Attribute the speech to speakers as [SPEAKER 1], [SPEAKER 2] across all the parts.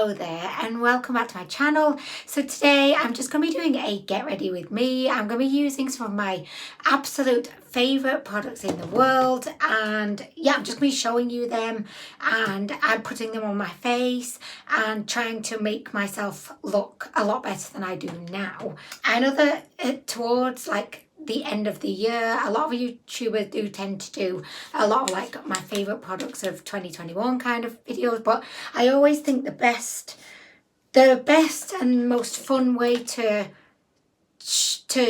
[SPEAKER 1] Hello there and welcome back to my channel. So today I'm just going to be doing a get ready with me. I'm going to be using some of my absolute favourite products in the world, and yeah, I'm just going to be showing you them and I'm putting them on my face and trying to make myself look a lot better than I do now. I know that towards like the end of the year, a lot of YouTubers do tend to do a lot of like my favourite products of 2021 kind of videos, but I always think the best and most fun way to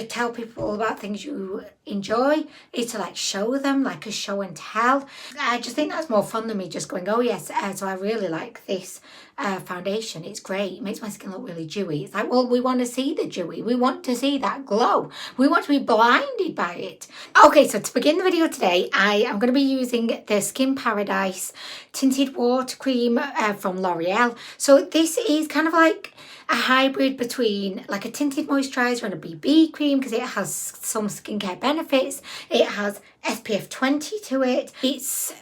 [SPEAKER 1] tell people about things you enjoy is to like show them, like a show and tell. I just think that's more fun than me just going, oh yes, so I really like this foundation, it's great, it makes my skin look really dewy. It's like, well, we want to see the dewy, we want to see that glow, we want to be blinded by it. Okay, so to begin the video today, I am going to be using the Skin Paradise Tinted Water Cream from L'Oreal. So this is kind of like a hybrid between like a tinted moisturiser and a BB cream because it has some skincare benefits. It has SPF 20 to it. It's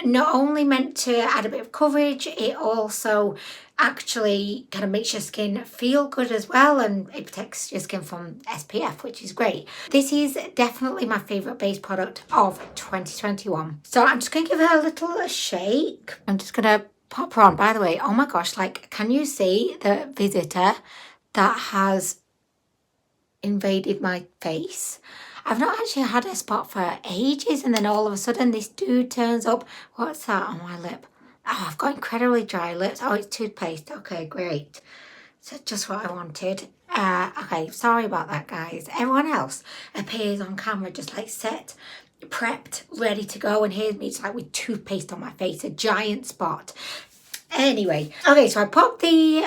[SPEAKER 1] not only meant to add a bit of coverage, it also actually kind of makes your skin feel good as well, and it protects your skin from SPF, which is great. This is definitely my favourite base product of 2021. So I'm just going to give her a little shake. I'm just going to pop her on. By the way, oh my gosh, like, can you see the visitor that has invaded my face? I've not actually had a spot for ages, and then all of a sudden this dude turns up. What's that on my lip? Oh, I've got incredibly dry lips. Oh, it's toothpaste. Okay, great. So just what I wanted. Okay, sorry about that, guys. Everyone else appears on camera just like set, prepped, ready to go, and here's me just like with toothpaste on my face, a giant spot. Anyway, okay, so I popped the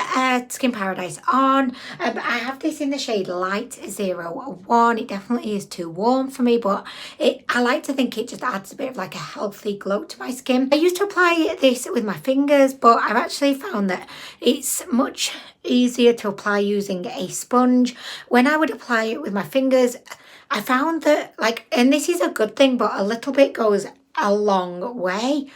[SPEAKER 1] Skin Paradise on. I have this in the shade Light 01. It definitely is too warm for me, but I like to think it just adds a bit of like a healthy glow to my skin. I used to apply this with my fingers, but I've actually found that it's much easier to apply using a sponge. When I would apply it with my fingers, I found that like, and this is a good thing, but a little bit goes a long way.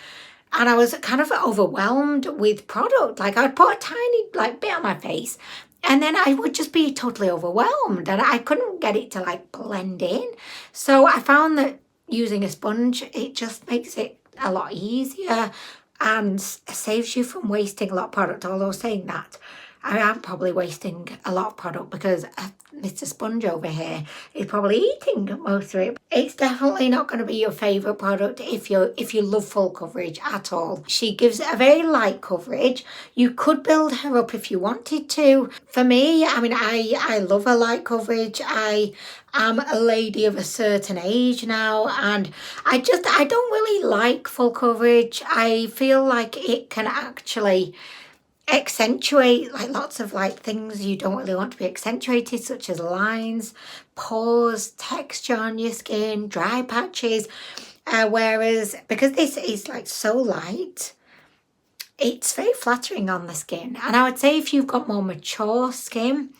[SPEAKER 1] And I was kind of overwhelmed with product. Like, I'd put a tiny like bit on my face and then I would just be totally overwhelmed and I couldn't get it to like blend in. So I found that using a sponge, it just makes it a lot easier and saves you from wasting a lot of product. Although saying that, I am probably wasting a lot of product because Mr. Sponge over here is probably eating most of it. It's definitely not going to be your favourite product if you love full coverage at all. She gives a very light coverage. You could build her up if you wanted to. For me, I mean, I love a light coverage. I am a lady of a certain age now, and I don't really like full coverage. I feel like it can actually accentuate like lots of like things you don't really want to be accentuated, such as lines, pores, texture on your skin, dry patches, whereas because this is like so light, it's very flattering on the skin. And I would say if you've got more mature skin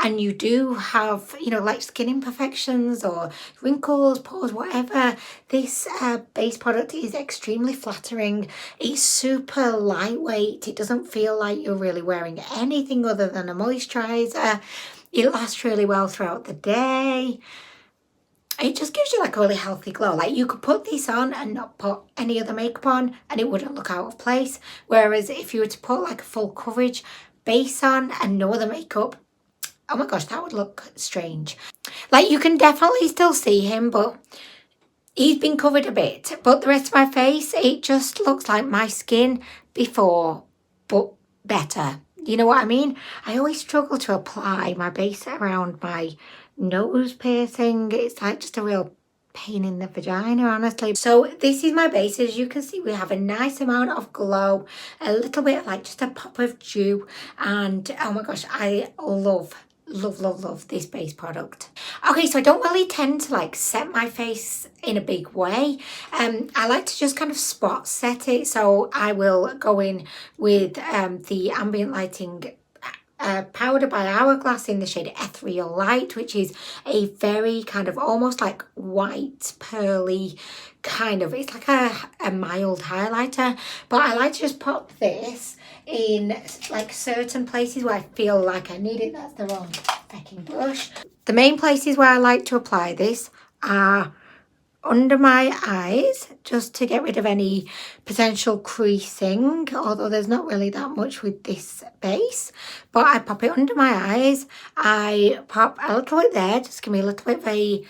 [SPEAKER 1] and you do have, you know, like skin imperfections or wrinkles, pores, whatever, this base product is extremely flattering. It's super lightweight. It doesn't feel like you're really wearing anything other than a moisturiser. It lasts really well throughout the day. It just gives you like a really healthy glow. Like, you could put this on and not put any other makeup on and it wouldn't look out of place. Whereas if you were to put like a full coverage base on and no other makeup, oh my gosh, that would look strange. Like, you can definitely still see him, but he's been covered a bit. But the rest of my face, it just looks like my skin before, but better. You know what I mean? I always struggle to apply my base around my nose piercing. It's like just a real pain in the vagina, honestly. So this is my base. As you can see, we have a nice amount of glow, a little bit like just a pop of dew, and oh my gosh, I love this base product. Okay, so I don't really tend to like set my face in a big way. I like to just kind of spot set it. So I will go in with the ambient lighting powder by Hourglass in the shade Ethereal Light, which is a very kind of almost like white, pearly kind of, it's like a mild highlighter. But I like to just pop this in like certain places where I feel like I need it. That's the wrong fucking brush. The main places where I like to apply this are under my eyes, just to get rid of any potential creasing, although there's not really that much with this base. But I pop it under my eyes. I pop a little bit there, just give me a little bit of a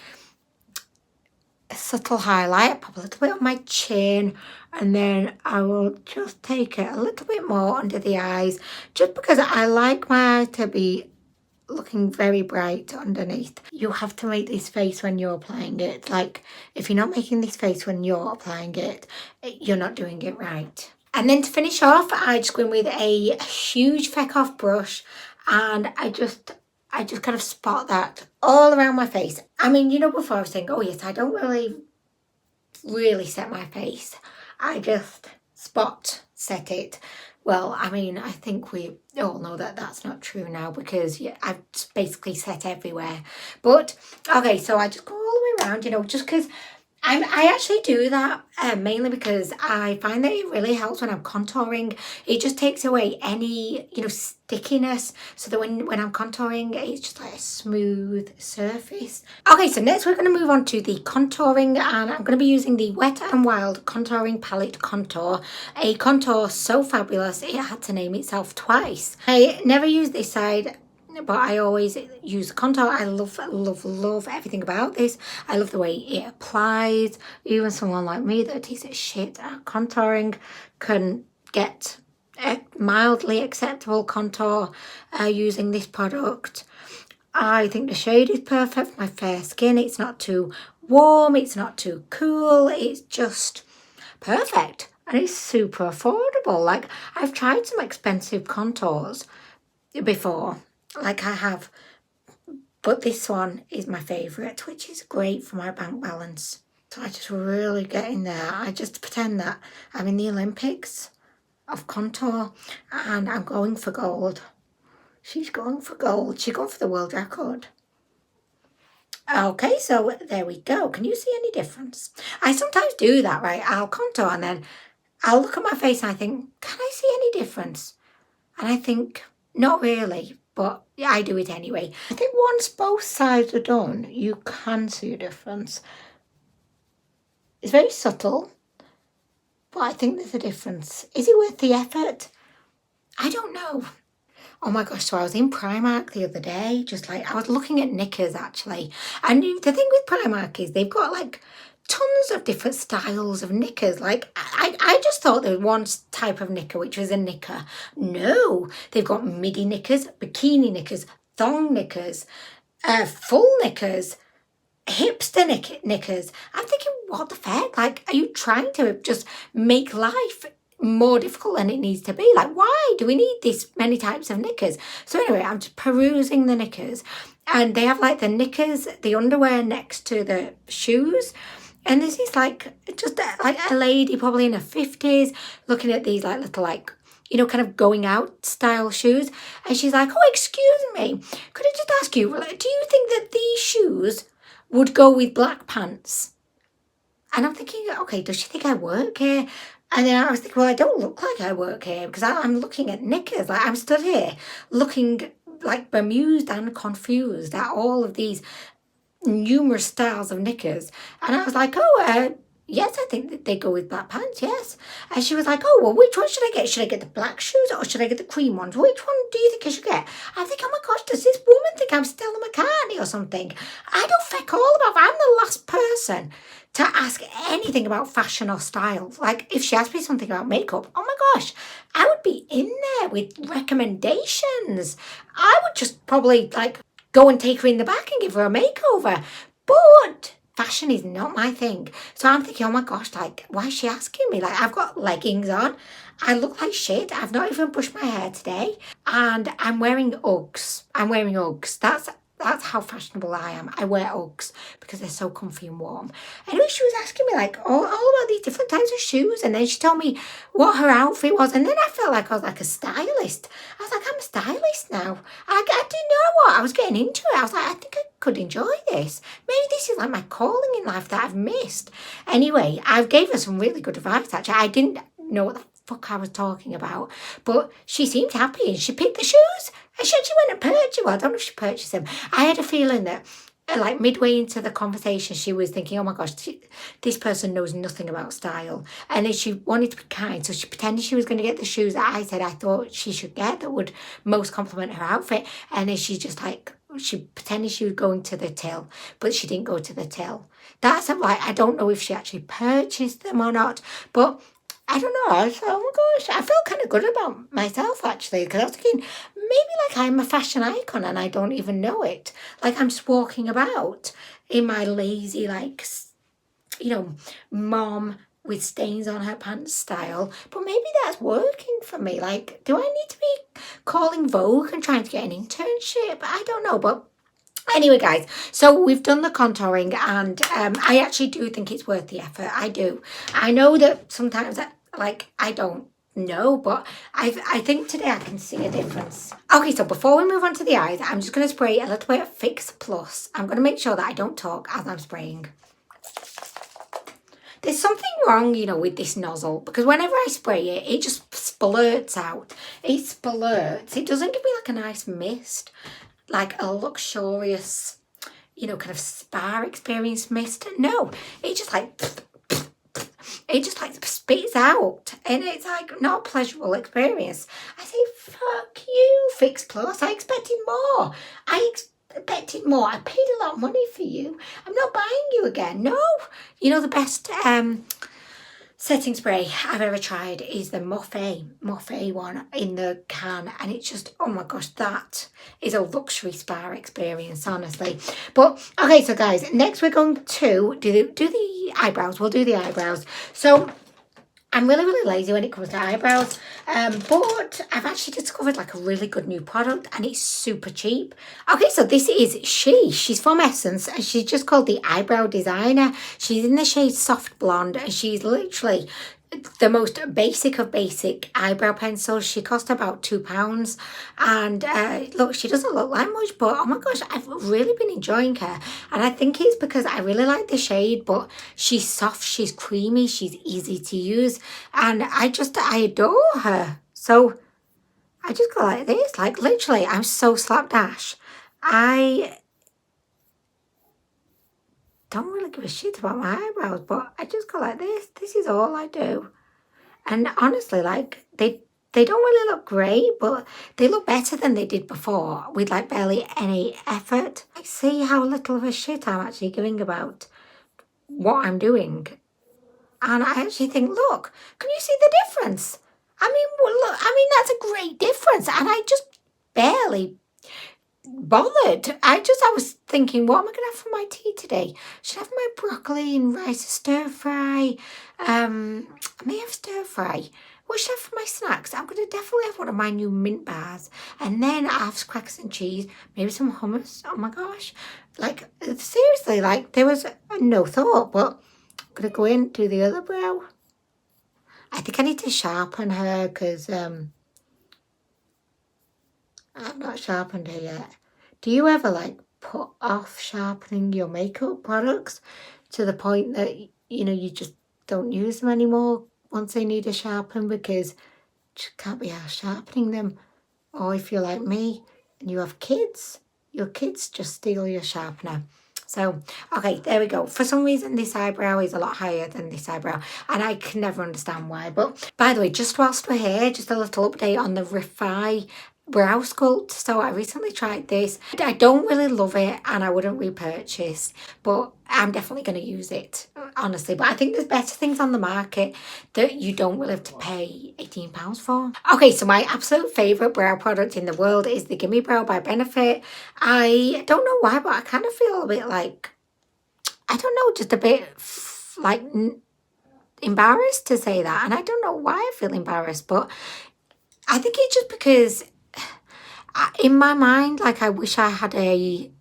[SPEAKER 1] subtle highlight. I pop a little bit on my chin, and then I will just take it a little bit more under the eyes, just because I like my eye to be looking very bright underneath. You have to make this face when you're applying it. Like, if you're not making this face when you're applying it, you're not doing it right. And then to finish off, I just go in with a huge feck off brush, and I just kind of spot that all around my face. I mean, you know, before I was saying, oh yes, I don't really set my face. I just spot set it. Well, I mean, I think we all know that that's not true now, because yeah, I've basically set everywhere. But, okay, so I just go all the way around, you know, just because I actually do that mainly because I find that it really helps when I'm contouring. It just takes away any, you know, stickiness, so that when I'm contouring, it's just like a smooth surface. Okay, so next we're going to move on to the contouring, and I'm going to be using the Wet n Wild Contouring Palette Contour. A contour so fabulous, it had to name itself twice. I never use this side, but I always use contour. I love everything about this. I love the way it applies. Even someone like me that is shit at contouring can get a mildly acceptable contour using this product. I think the shade is perfect for my fair skin. It's not too warm, it's not too cool, it's just perfect. And it's super affordable. Like, I've tried some expensive contours before, like I have, but this one is my favourite, which is great for my bank balance. So I just really get in there. I just pretend that I'm in the Olympics of contour and I'm going for gold. She's going for gold. She's going for the world record. Okay, so there we go. Can you see any difference? I sometimes do that, right? I'll contour and then I'll look at my face and I think, can I see any difference? And I think, not really. But I do it anyway. I think once both sides are done, you can see a difference. It's very subtle, but I think there's a difference. Is it worth the effort? I don't know. Oh my gosh, so I was in Primark the other day, just like, I was looking at knickers actually. And the thing with Primark is they've got like tons of different styles of knickers. Like, I just thought there was one type of knicker, which was a knicker. No, they've got midi knickers, bikini knickers, thong knickers, full knickers, hipster knickers. I'm thinking, what the fuck? Like, are you trying to just make life more difficult than it needs to be? Like, why do we need this many types of knickers? So anyway, I'm just perusing the knickers, and they have like the knickers, the underwear next to the shoes. And this is like, just like a lady probably in her 50s looking at these like little, like, you know, kind of going out style shoes. And she's like, oh, excuse me, could I just ask you, do you think that these shoes would go with black pants? And I'm thinking, okay, does she think I work here? And then I was thinking, well, I don't look like I work here, because I'm looking at knickers. Like, I'm stood here looking like bemused and confused at all of these numerous styles of knickers. And I was like, oh, yes, I think that they go with black pants, yes. And she was like, oh, well, which one should I get? Should I get the black shoes or should I get the cream ones? Which one do you think I should get? I think, oh my gosh, does this woman think I'm Stella McCartney or something? I don't feck all about it. I'm the last person to ask anything about fashion or style. Like, if she asked me something about makeup, oh my gosh, I would be in there with recommendations. I would just probably like go and take her in the back and give her a makeover. But fashion is not my thing. So I'm thinking, oh my gosh, like, why is she asking me? Like, I've got leggings on. I look like shit. I've not even brushed my hair today. And I'm wearing Uggs. That's That's how fashionable I am. I wear Uggs because they're so comfy and warm. Anyway, she was asking me like all about these different types of shoes, and then she told me what her outfit was, and then I felt like I was like a stylist. I was like, I'm a stylist now. I didn't know what I was getting into it. I was like, I think I could enjoy this. Maybe this is like my calling in life that I've missed. Anyway, I gave her some really good advice actually. I didn't know what the fuck I was talking about, but she seemed happy and she picked the shoes. And she actually went and purchased. Well, I don't know if she purchased them. I had a feeling that like midway into the conversation, she was thinking, oh my gosh, this person knows nothing about style. And then she wanted to be kind, so she pretended she was going to get the shoes that I said I thought she should get that would most complement her outfit. And then she just like, she pretended she was going to the till, but she didn't go to the till. That's like, I don't know if she actually purchased them or not, but I don't know. I thought, oh my gosh, I felt kind of good about myself actually, because I was thinking, maybe like I'm a fashion icon and I don't even know it. Like I'm just walking about in my lazy, like, you know, mom with stains on her pants style. But maybe that's working for me. Like, do I need to be calling Vogue and trying to get an internship? I don't know, but anyway, guys, so we've done the contouring and I actually do think it's worth the effort. I do. I know that sometimes, I don't know, but I think today I can see a difference. Okay, so before we move on to the eyes, I'm just going to spray a little bit of Fix Plus. I'm going to make sure that I don't talk as I'm spraying. There's something wrong, you know, with this nozzle, because whenever I spray it, it just splurts out. It splurts. It doesn't give me like a nice mist, like a luxurious, you know, kind of spa experience mist. No, it just like, it just like spits out, and it's like not a pleasurable experience. I say, fuck you, Fix Plus. I expected more. I expected more. I paid a lot of money for you. I'm not buying you again. No. You know, the best setting spray I've ever tried is the Morphe one in the can, and it's just, oh my gosh, that is a luxury spa experience, honestly. But okay, so guys, next we're going to do the eyebrows. We'll do the eyebrows. So I'm really lazy when it comes to eyebrows, but I've actually discovered like a really good new product, and it's super cheap. Okay, so this is she's from Essence, and she's just called the Eyebrow Designer. She's in the shade Soft Blonde, and she's literally the most basic of basic eyebrow pencils. She cost about £2, and look, she doesn't look like much, but oh my gosh, I've really been enjoying her, and I think it's because I really like the shade, but she's soft, she's creamy, she's easy to use, and I adore her. So I just go like this, like literally I'm so slapdash. I don't really give a shit about my eyebrows, but I just go like this. This is all I do. And honestly, like, they don't really look great, but they look better than they did before with like barely any effort. I see how little of a shit I'm actually giving about what I'm doing. And I actually think, look, can you see the difference? I mean, well, look, I mean, that's a great difference. And I just barely bothered. I was thinking, what am I going to have for my tea today? Should I have my broccoli and rice stir fry? I may have stir fry. What should I have for my snacks? I'm going to definitely have one of my new mint bars. And then I'll have crackers and cheese, maybe some hummus. Oh my gosh. Like, seriously, like, there was no thought, but I'm going to go in, do the other brow. I think I need to sharpen her because I've not sharpened her yet. Do you ever like put off sharpening your makeup products to the point that, you know, you just don't use them anymore once they need a sharpen because you just can't be arsed sharpening them? Or if you're like me and you have kids, your kids just steal your sharpener. So, okay, there we go. For some reason, this eyebrow is a lot higher than this eyebrow, and I can never understand why. But by the way, just whilst we're here, just a little update on the Refi brow sculpt. So I recently tried this. I don't really love it, and I wouldn't repurchase, but I'm definitely going to use it, honestly. But I think there's better things on the market that you don't really have to pay £18 for. Okay, so my absolute favourite brow product in the world is the Gimme Brow by Benefit. I don't know why, but I kind of feel a bit like, I don't know, just a bit like embarrassed to say that. And I don't know why I feel embarrassed, but I think it's just because in my mind, like, I wish I had a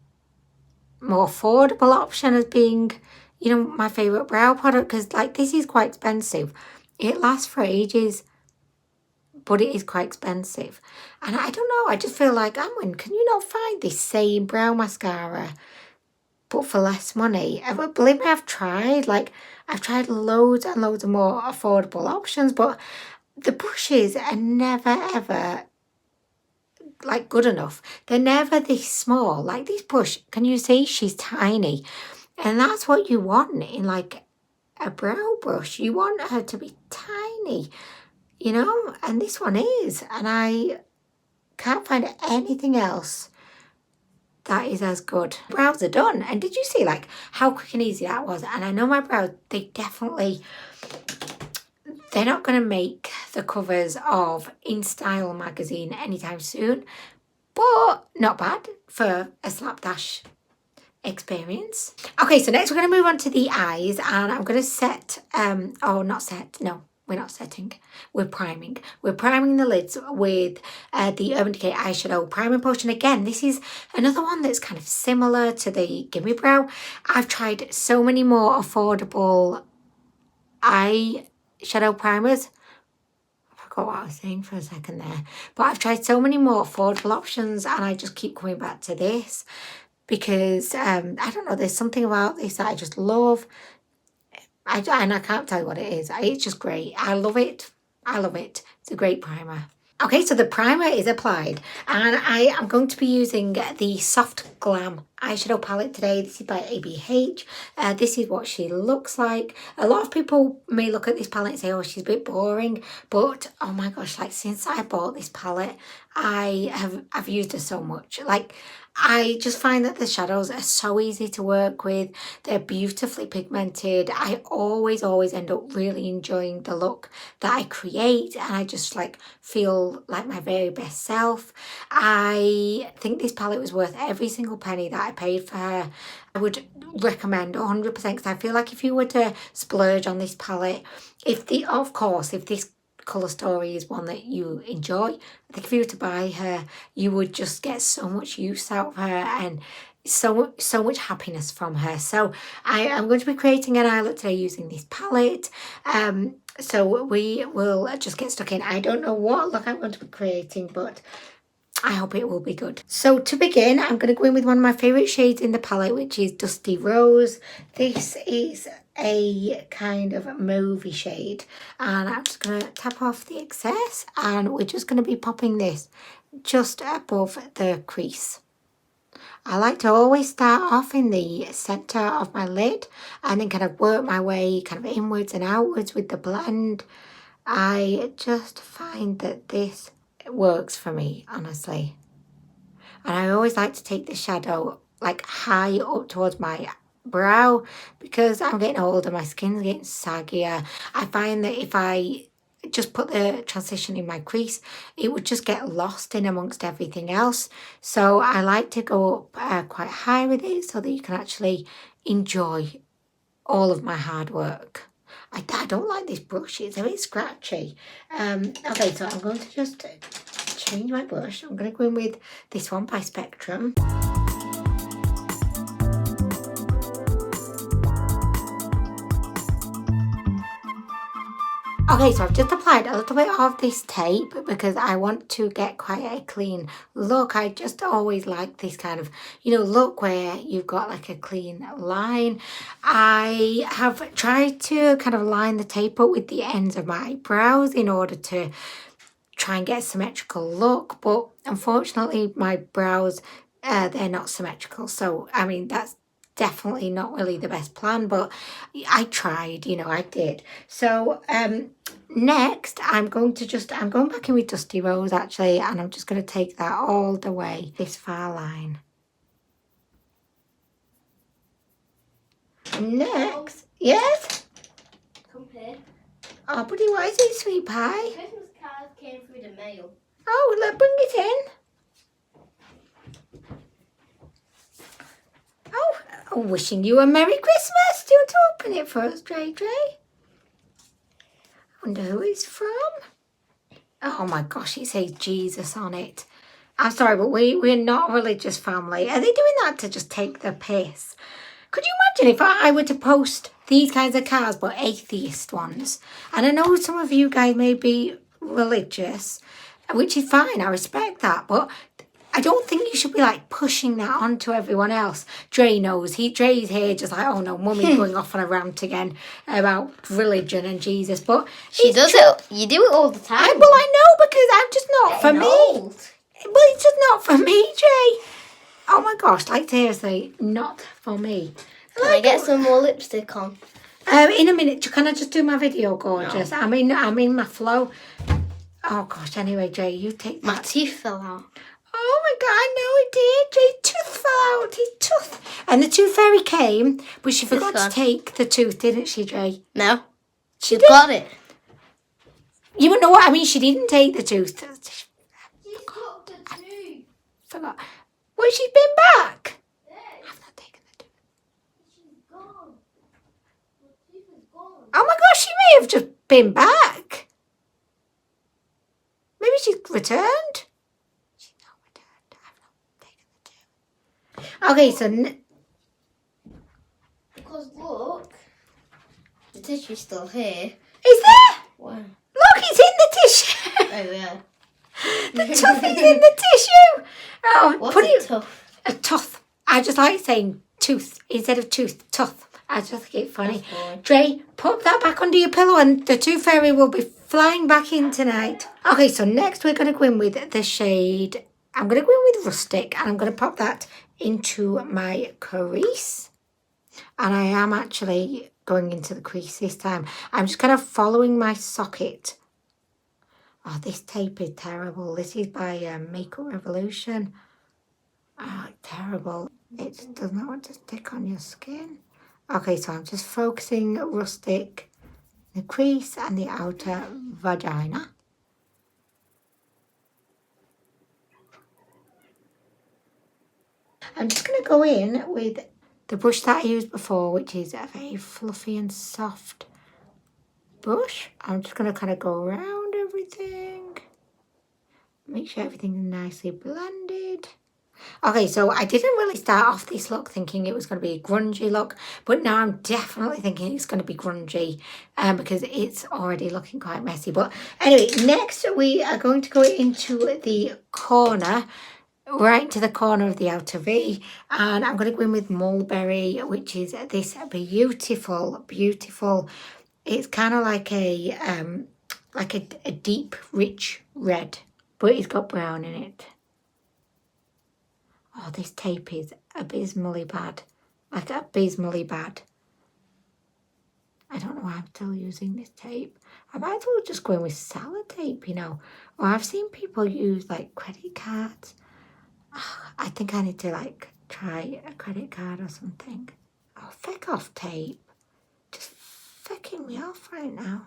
[SPEAKER 1] more affordable option as being, you know, my favourite brow product, because like this is quite expensive. It lasts for ages, but it is quite expensive. And I don't know, I just feel like, Amwin, can you not find this same brow mascara but for less money? Believe me, I've tried. Like, I've tried loads and loads of more affordable options, but the brushes are never ever like good enough. They're never this small. Like this brush, can you see she's tiny? And that's what you want in like a brow brush. You want her to be tiny, you know, and this one is. And I can't find anything else that is as good. Brows are done. And did you see like how quick and easy that was? And I know my brows, they're not going to make the covers of InStyle magazine anytime soon, but not bad for a slapdash experience. Okay, so next we're going to move on to the eyes, and I'm going to set, we're not setting, we're priming. We're priming the lids with the Urban Decay Eyeshadow Priming Potion. Again, this is another one that's kind of similar to the Gimme Brow. I've tried so many more affordable eyeshadow primers. I forgot what I was saying for a second there. But I've tried so many more affordable options, and I just keep coming back to this because, I don't know, there's something about this that I just love. And I can't tell you what it is. It's just great. I love it. I love it. It's a great primer. Okay, so the primer is applied, and I am going to be using the Soft Glam eyeshadow palette today. This is by ABH. This is what she looks like. A lot of people may look at this palette and say, oh, she's a bit boring, but oh my gosh, like since I bought this palette, I've used her so much. Like, I just find that the shadows are so easy to work with. They're beautifully pigmented. I always end up really enjoying the look that I create, and I just like feel like my very best self. I think this palette was worth every single penny that I paid for her. I would recommend 100% because I feel like if you were to splurge on this palette, if this colour story is one that you enjoy, I think if you were to buy her, you would just get so much use out of her and so much happiness from her. So I am going to be creating an eye look today using this palette. So we will just get stuck in. I don't know what look I'm going to be creating, but I hope it will be good. So to begin, I'm going to go in with one of my favourite shades in the palette, which is Dusty Rose. This is a kind of movie shade, and I'm just going to tap off the excess, and we're just going to be popping this just above the crease. I like to always start off in the centre of my lid and then kind of work my way kind of inwards and outwards with the blend. I just find that this works for me, honestly. And I always like to take the shadow like high up towards my brow because I'm getting older, my skin's getting saggier. I find that if I just put the transition in my crease, it would just get lost in amongst everything else. So I like to go up quite high with it so that you can actually enjoy all of my hard work. I don't like this brush, it's a bit scratchy. Okay, so I'm going to just change my brush. I'm going to go in with this one by Spectrum. Okay, so I've just applied a little bit of this tape because I want to get quite a clean look. I just always like this kind of, you know, look where you've got like a clean line. I have tried to kind of line the tape up with the ends of my brows in order to try and get a symmetrical look, but unfortunately my brows, they're not symmetrical. So, I mean, that's definitely not really the best plan, but I tried, you know, I did. So next I'm going back in with Dusty Rose actually, and I'm just going to take that all the way this far line. Next, yes?
[SPEAKER 2] Come here.
[SPEAKER 1] Oh, buddy, what is it, sweet pie?
[SPEAKER 2] Christmas card came through the mail.
[SPEAKER 1] Oh, let's bring it in. Oh, wishing you a Merry Christmas. Do you want to open it for us, Dre? I wonder who it's from. Oh my gosh, it says Jesus on it. I'm sorry, but we're not a religious family. Are they doing that to just take the piss? Could you imagine if I were to post these kinds of cards, but atheist ones? And I know some of you guys may be religious, which is fine. I respect that. But I don't think you should be like pushing that onto everyone else. Dre knows. Dre's here just like, oh no, Mummy's going off on a rant again about religion and Jesus. But
[SPEAKER 2] She does it. You do it all the time.
[SPEAKER 1] I know, because I'm just not for me. But it's just not for me, Jay. Oh my gosh, like seriously, not for me.
[SPEAKER 2] Can I get some more lipstick on?
[SPEAKER 1] In a minute, can I just do my video, gorgeous? No. I'm in my flow. Oh gosh, anyway, Jay, you take that.
[SPEAKER 2] My teeth fell out.
[SPEAKER 1] Oh my god, I know it did. Jay's tooth fell out. His tooth. And the tooth fairy came, but she forgot to take the tooth, didn't she, Jay?
[SPEAKER 2] No.
[SPEAKER 1] She
[SPEAKER 2] got it.
[SPEAKER 1] You wouldn't know what I mean. She didn't take the tooth.
[SPEAKER 2] She took the tooth.
[SPEAKER 1] Forgot. Well, she's been back. I've not taken the tooth.
[SPEAKER 2] She's gone. The tooth is gone.
[SPEAKER 1] Oh my gosh, she may have just been back. Maybe she's returned. She's not returned. I've not taken the tooth. Okay, so...
[SPEAKER 2] Because look, the tissue's still here.
[SPEAKER 1] Is there?
[SPEAKER 2] Wow.
[SPEAKER 1] Look, it's in the tissue.
[SPEAKER 2] Oh, yeah.
[SPEAKER 1] The tooth is in the tissue. Oh,
[SPEAKER 2] What's
[SPEAKER 1] put
[SPEAKER 2] a
[SPEAKER 1] it...
[SPEAKER 2] tooth?
[SPEAKER 1] A tooth. I just like saying tooth instead of tooth. Tooth. I just think it's funny. Dre, put that back under your pillow and the tooth fairy will be flying back in tonight. Okay, so next we're going to go in with the shade. I'm going to go in with Rustic and I'm going to pop that into my crease. And I am actually going into the crease this time. I'm just kind of following my socket. Oh, this tape is terrible. This is by Makeup Revolution. Oh, it's terrible. It just does not want to stick on your skin. Okay, so I'm just focusing Rustic, the crease and the outer vagina. I'm just going to go in with the brush that I used before, which is a very fluffy and soft brush. I'm just going to kind of go around everything. Make sure everything is nicely blended. Okay, so I didn't really start off this look thinking it was going to be a grungy look, but now I'm definitely thinking it's going to be grungy because it's already looking quite messy. But anyway, next we are going to go into the corner, right to the corner of the outer V, and I'm going to go in with Mulberry, which is this beautiful, beautiful. It's kind of like a deep, rich red, but it's got brown in it. Oh, this tape is abysmally bad. Like, abysmally bad. I don't know why I'm still using this tape. I might as well just go in with sellotape, you know. Or I've seen people use, like, credit cards. Oh, I think I need to, like, try a credit card or something. Oh, feck off, tape. Just fecking me off right now.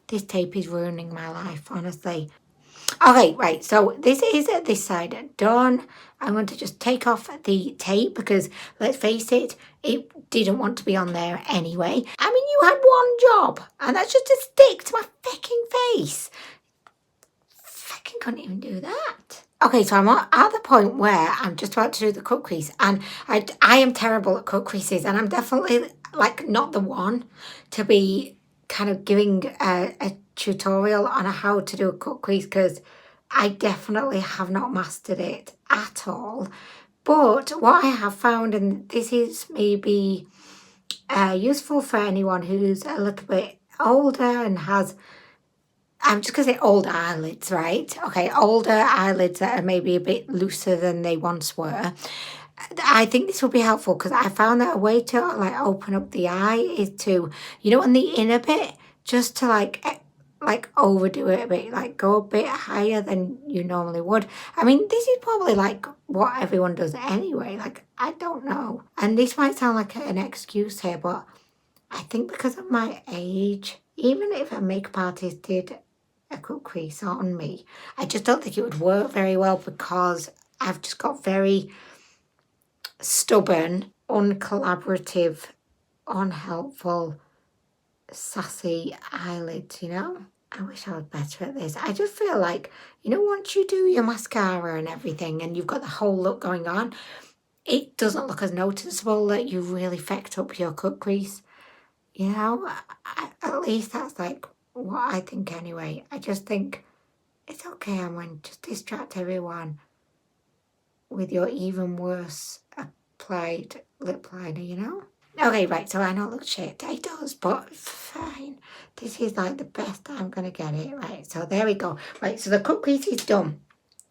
[SPEAKER 1] This tape is ruining my life, honestly. Okay, right, so this is this side done. I'm going to just take off the tape because, let's face it, it didn't want to be on there anyway. I mean, you had one job, and that's just to stick to my fucking face. Fucking couldn't even do that. Okay, so I'm at the point where I'm just about to do the cut crease, and I am terrible at cut creases, and I'm definitely, like, not the one to be kind of giving a tutorial on how to do a cut crease because I definitely have not mastered it at all. But what I have found, and this is maybe useful for anyone who's a little bit older and has, I'm just going to say older eyelids, right? Okay, older eyelids that are maybe a bit looser than they once were. I think this will be helpful because I found that a way to like open up the eye is to, you know, on the inner bit, just to like overdo it a bit, like go a bit higher than you normally would. I mean, this is probably like what everyone does anyway. Like, I don't know. And this might sound like an excuse here, but I think because of my age, even if a makeup artist did a cut crease on me, I just don't think it would work very well because I've just got very stubborn, uncollaborative, unhelpful, sassy eyelids, you know? I wish I was better at this. I just feel like, you know, once you do your mascara and everything and you've got the whole look going on, it doesn't look as noticeable that you really fecked up your cut crease. You know, at least that's like what I think anyway. I just think it's okay, Amwin, just distract everyone with your even worse applied lip liner, you know? Okay, right, so I know it looks shit. It does, but fine. This is like the best I'm going to get it. Right, so there we go. Right, so the cut crease is done.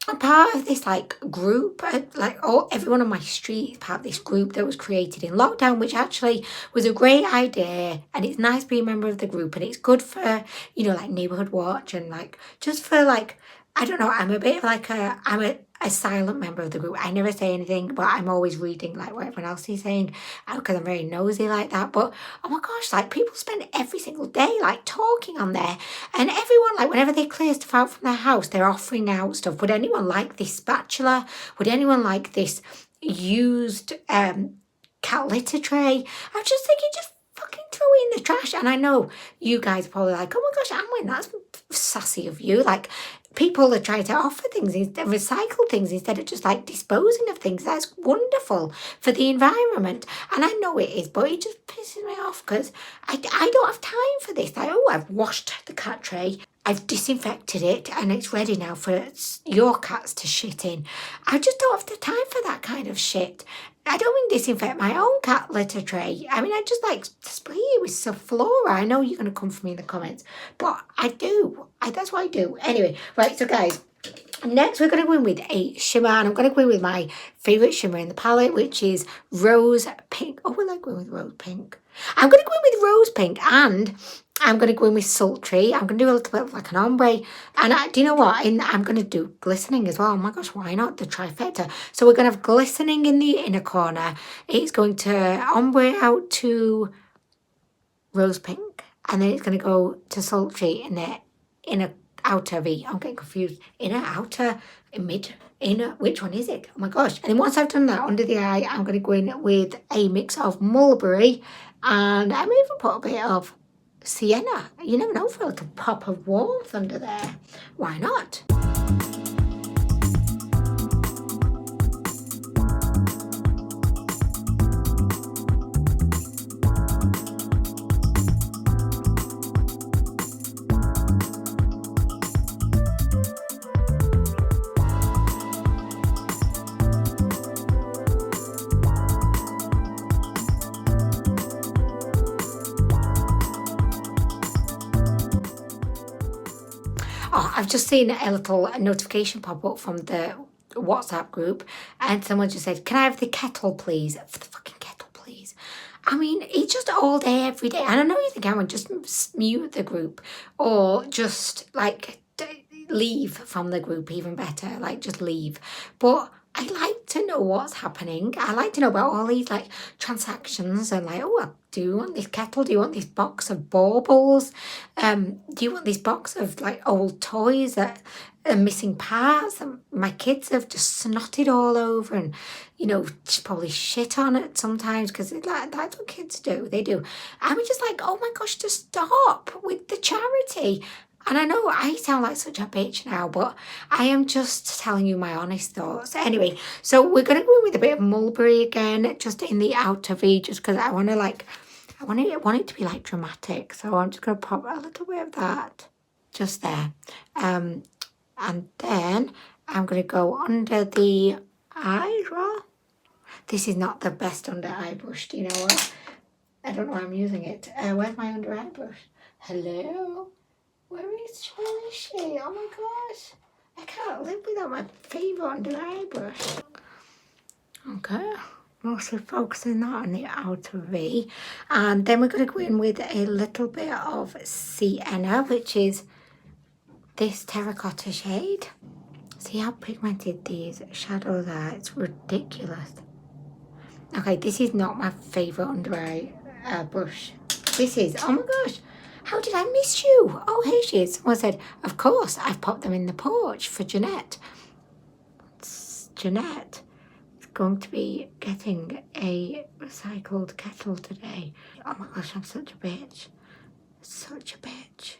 [SPEAKER 1] I'm part of this like group, like everyone on my street is part of this group that was created in lockdown, which actually was a great idea, and it's nice being a member of the group, and it's good for, you know, like neighborhood watch and like just for like, I don't know, I'm a bit of like I'm a silent member of the group. I never say anything, but I'm always reading like what everyone else is saying because I'm very nosy like that. But oh my gosh, like people spend every single day like talking on there, and everyone like whenever they clear stuff out from their house, they're offering out stuff. Would anyone like this spatula? Would anyone like this used cat litter tray? I'm just thinking, just fucking throw it in the trash. And I know you guys are probably like, oh my gosh, Amwin, that's sassy of you. Like, people are trying to offer things, recycle things instead of just like disposing of things. That's wonderful for the environment. And I know it is, but it just pisses me off because I don't have time for this. Like, oh, I've washed the cat tray, I've disinfected it, and it's ready now for your cats to shit in. I just don't have the time for that kind of shit. I don't mean disinfect my own cat litter tray. I mean, I just like spray it with Sulflora. I know you're going to come for me in the comments, but I do. That's what I do. Anyway, right, so guys, next we're going to go in with a shimmer, and I'm going to go in with my favourite shimmer in the palette, which is Rose Pink. Oh, we like going with Rose Pink. I'm going to go in with Rose Pink, and I'm going to go in with Sultry. I'm going to do a little bit of like an ombre. And do you know what? I'm going to do glistening as well. Oh my gosh, why not? The trifecta. So we're going to have glistening in the inner corner. It's going to ombre out to Rose Pink. And then it's going to go to Sultry in the inner outer V. I'm getting confused. Inner, outer, mid, inner. Which one is it? Oh my gosh. And then once I've done that under the eye, I'm going to go in with a mix of mulberry. And I may even put a bit of sienna. You never know, for a little pop of warmth under there. Why not? Oh, I've just seen a little notification pop up from the WhatsApp group, and someone just said, can I have the kettle, please? For the fucking kettle, please. I mean, it's just all day, every day. And I know you think I would just mute the group or just like leave from the group, even better, like just leave. But I like to know what's happening. I like to know about all these like transactions and like, oh, do you want this kettle? Do you want this box of baubles? Do you want this box of like old toys that are missing parts? And my kids have just snotted all over and, you know, probably shit on it sometimes because like, that's what kids do. They do. I'm just like, oh my gosh, just stop with the charity. And I know I sound like such a bitch now, but I am just telling you my honest thoughts. Anyway, so we're going to go with a bit of mulberry again, just in the outer V, just because I want to like, I want it to be like dramatic. So I'm just going to pop a little bit of that just there. And then I'm going to go under the eyebrow. This is not the best under eye brush. Do you know what? I don't know why I'm using it. Where's my under eye brush? Hello? Where is she? Oh my gosh. I can't live without my favourite under eye brush. Okay. Mostly focusing that on the outer V. And then we're going to go in with a little bit of sienna, which is this terracotta shade. See how pigmented these shadows are? It's ridiculous. Okay, this is not my favourite under eye brush. This is, oh my gosh. How did I miss you? Oh, here she is. Someone said, of course, I've popped them in the porch for Jeanette. Jeanette is going to be getting a recycled kettle today. Oh my gosh, I'm such a bitch. Such a bitch.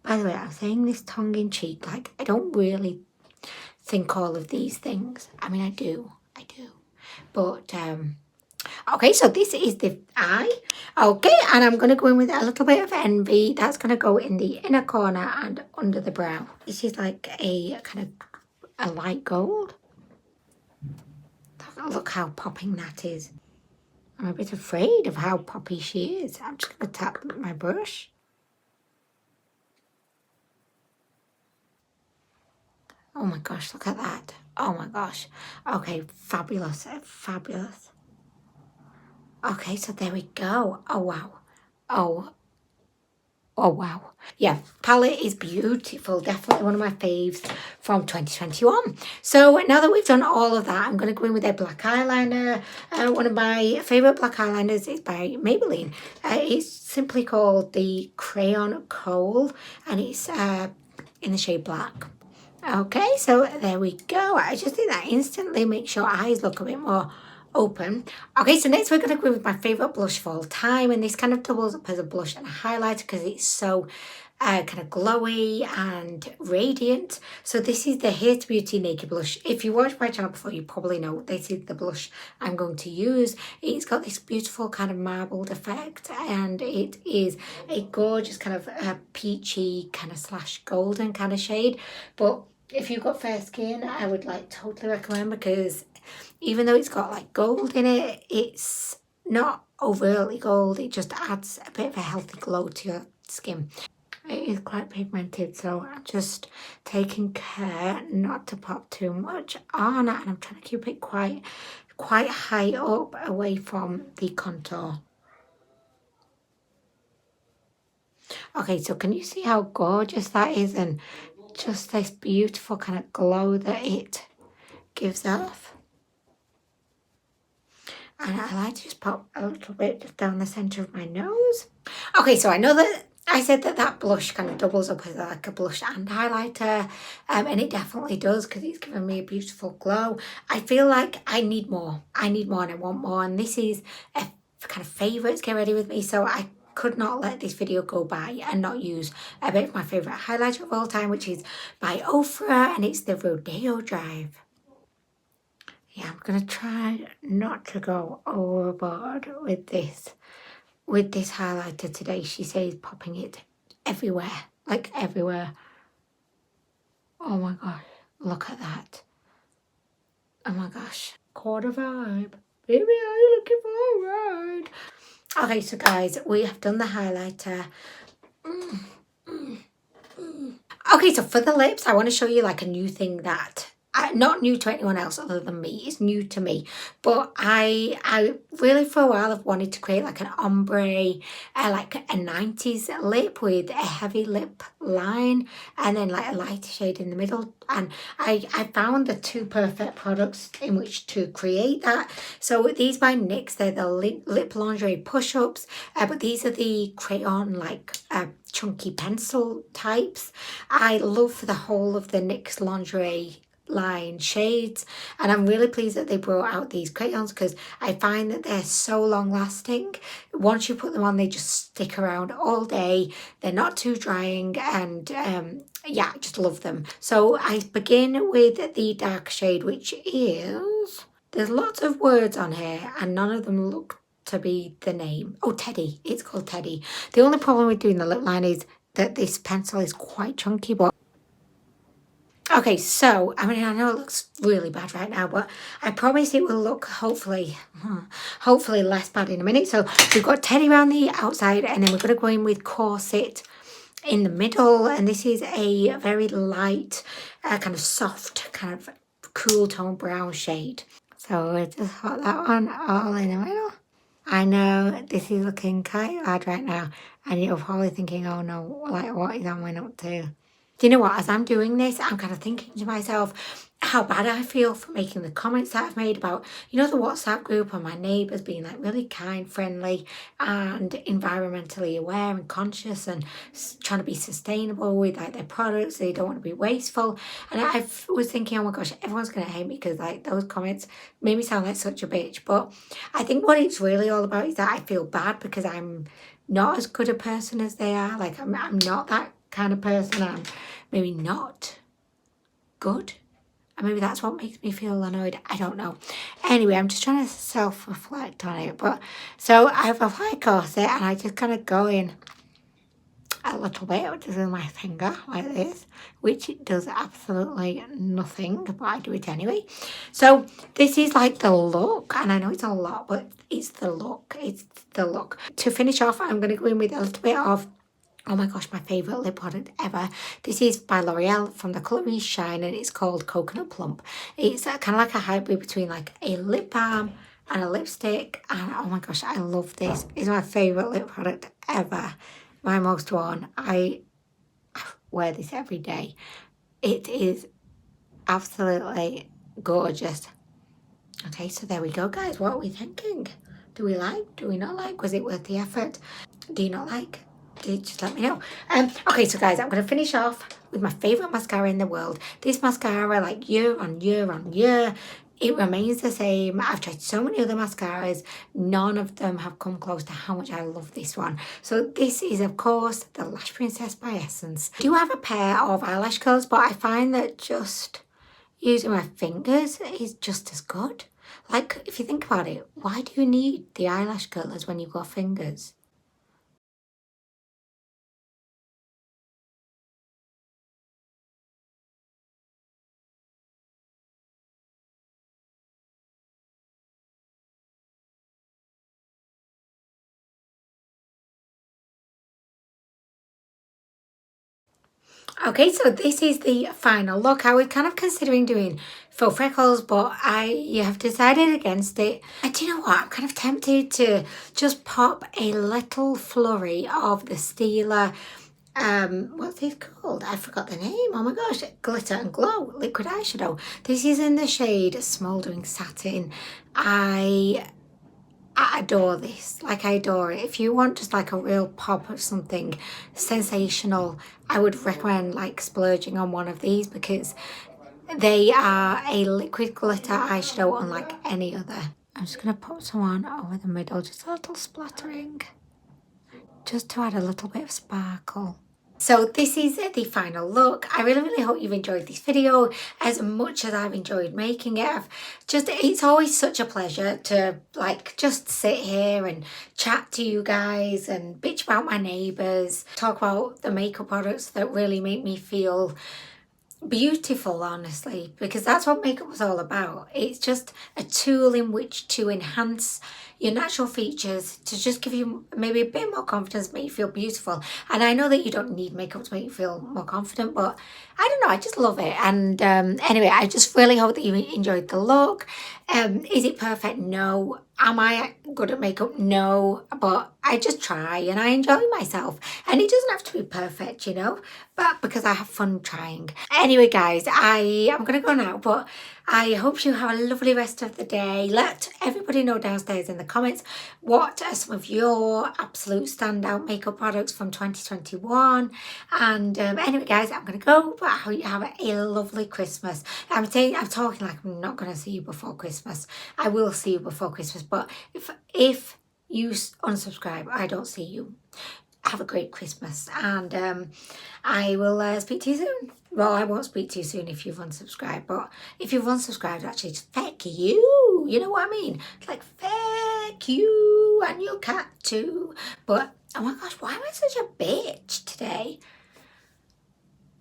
[SPEAKER 1] By the way, I'm saying this tongue in cheek, like I don't really think all of these things. I mean, I do. But, okay, so this is the eye. Okay, and I'm going to go in with a little bit of envy. That's going to go in the inner corner and under the brow. This is like a kind of a light gold. Look how popping that is. I'm a bit afraid of how poppy she is. I'm just going to tap my brush. Oh my gosh, look at that. Oh my gosh. Okay, fabulous, fabulous. Okay, so there we go. Oh wow. Oh wow. Yeah, palette is beautiful. Definitely one of my faves from 2021. So now that we've done all of that, I'm going to go in with a black eyeliner. One of my favourite black eyeliners is by Maybelline. It's simply called the Crayon Kohl, and it's in the shade black. Okay, so there we go. I just think that instantly makes your eyes look a bit more open. Okay, so next we're going to go with my favourite blush of all time, and this kind of doubles up as a blush and a highlighter because it's so kind of glowy and radiant. So this is the Hair to Beauty Naked Blush. If you watched my channel before, you probably know this is the blush I'm going to use. It's got this beautiful kind of marbled effect, and it is a gorgeous kind of peachy kind of slash golden kind of shade. But if you've got fair skin, I would like totally recommend, because even though it's got like gold in it, it's not overtly gold. It just adds a bit of a healthy glow to your skin. It is quite pigmented, so I'm just taking care not to pop too much on it, and I'm trying to keep it quite high up away from the contour. Okay, so can you see how gorgeous that is, and just this beautiful kind of glow that it gives off? And I like to just pop a little bit just down the centre of my nose. Okay, so I know that I said that that blush kind of doubles up as like a blush and highlighter, and it definitely does, because it's given me a beautiful glow. I feel like I need more. I need more and I want more, and this is a kind of favourites Get Ready With Me, so I could not let this video go by and not use a bit of my favourite highlighter of all time, which is by Ofra, and it's the Rodeo Drive. Yeah, I'm going to try not to go overboard with this highlighter today. She says popping it everywhere, like everywhere. Oh my gosh, look at that. Oh my gosh, quarter vibe. Baby, are you looking forward? Okay, so guys, we have done the highlighter. Okay, so for the lips, I want to show you like a new thing that not new to anyone else other than me. It's new to me, but I really for a while have wanted to create like an ombre, like a 90s lip with a heavy lip line and then like a lighter shade in the middle. And I found the two perfect products in which to create that. So these by NYX, they're the lip lingerie push-ups, but these are the crayon like chunky pencil types. I love the whole of the NYX lingerie line shades, and I'm really pleased that they brought out these crayons, because I find that they're so long lasting. Once you put them on, they just stick around all day. They're not too drying, and yeah, I just love them. So I begin with the dark shade, which is, there's lots of words on here and none of them look to be the name. Oh, Teddy. It's called Teddy. The only problem with doing the lip line is that this pencil is quite chunky, but okay, so, I mean, I know it looks really bad right now, but I promise it will look hopefully less bad in a minute. So we've got Teddy around the outside, and then we're going to go in with Corset in the middle. And this is a very light, kind of soft, kind of cool tone brown shade. So we'll just put that one all in the middle. I know this is looking quite bad right now, and you're probably thinking, oh no, like what is Anwen up to? Do you know what, as I'm doing this, I'm kind of thinking to myself how bad I feel for making the comments that I've made about, you know, the WhatsApp group and my neighbours being like really kind, friendly and environmentally aware and conscious and trying to be sustainable with like their products. They don't want to be wasteful. And I was thinking, oh my gosh, everyone's going to hate me because like those comments made me sound like such a bitch. But I think what it's really all about is that I feel bad because I'm not as good a person as they are. Like I'm not that kind of person I'm maybe not good. And maybe that's what makes me feel annoyed. I don't know. Anyway, I'm just trying to self-reflect on it. But so I have applied corset and I just kind of go in a little bit with my finger like this, which it does absolutely nothing, but I do it anyway. So this is like the look, and I know it's a lot, but it's the look. It's the look. To finish off, I'm going to go in with a little bit of, oh my gosh, my favourite lip product ever. This is by L'Oreal from the colour Shine, and it's called Coconut Plump. It's kind of like a hybrid between like a lip balm and a lipstick, and oh my gosh, I love this. It's my favourite lip product ever. My most worn. I wear this every day. It is absolutely gorgeous. Okay, so there we go, guys. What are we thinking? Do we like? Do we not like? Was it worth the effort? Do you not like? Just let me know. Okay, so guys, I'm going to finish off with my favourite mascara in the world. This mascara, like year on year on year, it remains the same. I've tried so many other mascaras. None of them have come close to how much I love this one. So this is, of course, the Lash Princess by Essence. I do have a pair of eyelash curls, but I find that just using my fingers is just as good. Like, if you think about it, why do you need the eyelash curlers when you've got fingers? Okay, so this is the final look. I was kind of considering doing faux freckles, but I have decided against it. And do you know what? I'm kind of tempted to just pop a little flurry of the Stila, what's this called? I forgot the name. Oh my gosh, Glitter and Glow liquid eyeshadow. This is in the shade Smouldering Satin. I adore this. Like, I adore it. If you want just like a real pop of something sensational, I would recommend like splurging on one of these because they are a liquid glitter eyeshadow unlike any other. I'm just going to pop some on over the middle, just a little splattering, just to add a little bit of sparkle. So this is the final look. I really hope you've enjoyed this video as much as I've enjoyed making it. It's always such a pleasure to like just sit here and chat to you guys and bitch about my neighbours, talk about the makeup products that really make me feel beautiful, honestly, because that's what makeup was all about. It's just a tool in which to enhance your natural features, to just give you maybe a bit more confidence, make you feel beautiful. And I know that you don't need makeup to make you feel more confident, but I don't know, I just love it. And anyway, I just really hope that you enjoyed the look. Is it perfect? No. Am I good at makeup? No, but I just try and I enjoy myself. And it doesn't have to be perfect, you know, but because I have fun trying. Anyway, guys, I am going to go now, but I hope you have a lovely rest of the day. Let everybody know downstairs in the comments what are some of your absolute standout makeup products from 2021. And anyway, guys, I'm going to go, but I hope you have a lovely Christmas. I'm talking like I'm not going to see you before Christmas. I will see you before Christmas, but if you unsubscribe, I don't see you. Have a great Christmas, and I will speak to you soon. Well, I won't speak to you soon if you've unsubscribed, but if you've unsubscribed, actually, just feck you. You know what I mean? It's like, feck you and your cat too. But, oh my gosh, why am I such a bitch today?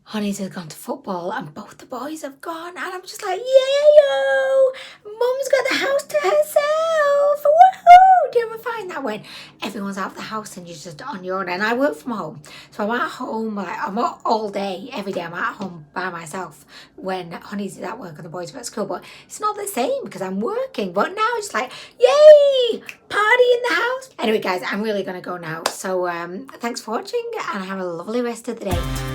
[SPEAKER 1] Honey's has gone to football and both the boys have gone, and I'm just like, yeah, Mum's got the house to herself. Woohoo! Do you ever find that when everyone's out of the house and you're just on your own? And I work from home, so I'm at home, like I'm out all day, every day. I'm at home by myself when Honey's at work and the boys are at school, but it's not the same because I'm working. But now it's like, yay, party in the house. Anyway, guys, I'm really gonna go now. So thanks for watching and have a lovely rest of the day.